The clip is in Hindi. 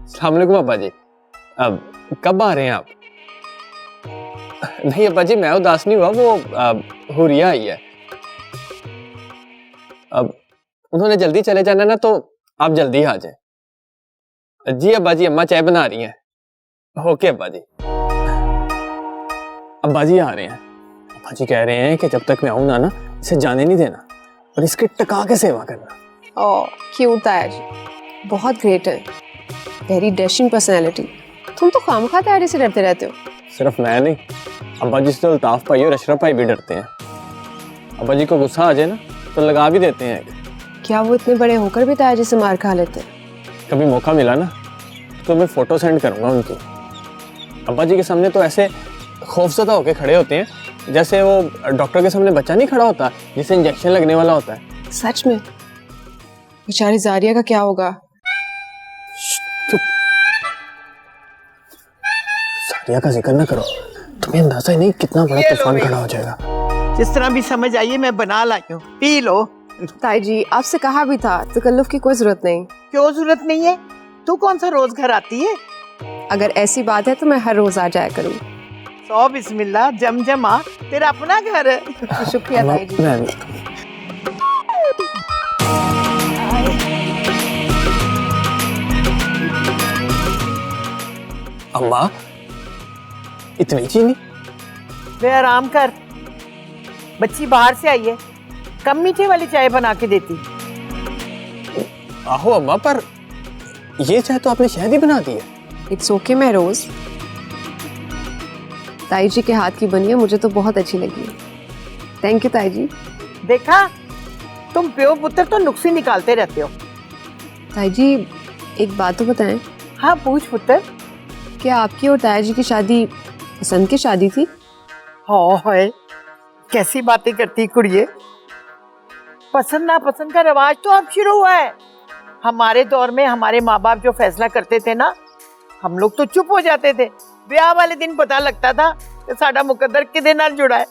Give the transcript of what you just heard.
अस्सलाम वालेकुम अब्बा जी। अब कब आ रहे हैं आप? नहीं अब्बा जी, मैं उदास नहीं हुआ, वो हुरिया आई है। अब उन्होंने जल्दी चले जाना ना, तो आप जल्दी आ जाए। जी अब्बा जी, अम्मा चाय बना रही हैं। ओके अब्बा जी। अब्बा जी आ रहे हैं। अब्बा जी कह रहे हैं कि जब तक मैं आऊँ ना इसे जाने नहीं देना और इसकी टका के सेवा करना। ओह क्यूट ताया जी, बहुत ग्रेट है, वेरी डैशिंग पर्सनैलिटी। तुम तो खामखा ताया जी से डरते रहते हो। सिर्फ मैं नहीं, अब्बा जी से तो अल्ताफ भाई और अशरफ भाई भी डरते हैं। अब्बा जी को गुस्सा आ जाए ना तो लगा भी देते हैं। क्या वो इतने बड़े होकर भी ताया जी से मार खा लेते हैं? कभी मौका मिला ना तो मैं फोटो सेंड करूंगा उनकी। अब्बा जी के सामने तो ऐसे खौफजदा होके खड़े होते हैं जैसे वो डॉक्टर के सामने बच्चा नहीं खड़ा होता जिसे इंजेक्शन लगने वाला होता है। सच में? बेचारी जारिया का क्या होगा? जारिया का जिक्र ना करो, तुम्हें अंदाजा ही नहीं कितना बड़ा तूफान खड़ा हो जाएगा। जिस तरह भी समझ आइए मैं बना लाई हूँ, पी लो। ताई जी आपसे कहा भी था, तकल्लुफ की कोई जरूरत नहीं। क्यों जरूरत नहीं है? तू कौन सा रोज घर आती है? अगर ऐसी बात है तो मैं हर रोज आ जाया करूँ। सौ बिस्मिल्लाह, जम आ, तेरा अपना घर है। शुक्रिया ताई जी। अम्मा इतनी चीनी? वे आराम कर, बच्ची बाहर से आई है, कम मीठे वाली चाय बना के देती। आहो अम्मा, पर ये चाय तो आपने शहद ही बना दी है। इट्स ओके महरोज, ताई जी के हाथ की बनी है, मुझे तो बहुत अच्छी लगी। थैंक यू ताई जी। देखा, तुम प्यो पुत्र तो नुक्स ही निकालते रहते हो। ताई जी एक बात तो बताएं, हाँ पूछ पुत्र। क्या आपकी और ताया जी की शादी पसंद की शादी थी? हाय कैसी बातें करती कुड़िए। पसंद ना पसंद का रिवाज तो अब शुरू हुआ है। हमारे दौर में हमारे माँ बाप जो फैसला करते थे ना, हम लोग तो चुप हो जाते थे। ब्याह वाले दिन पता लगता था कि साडा मुकद्दर किदे नाल जुड़ा है।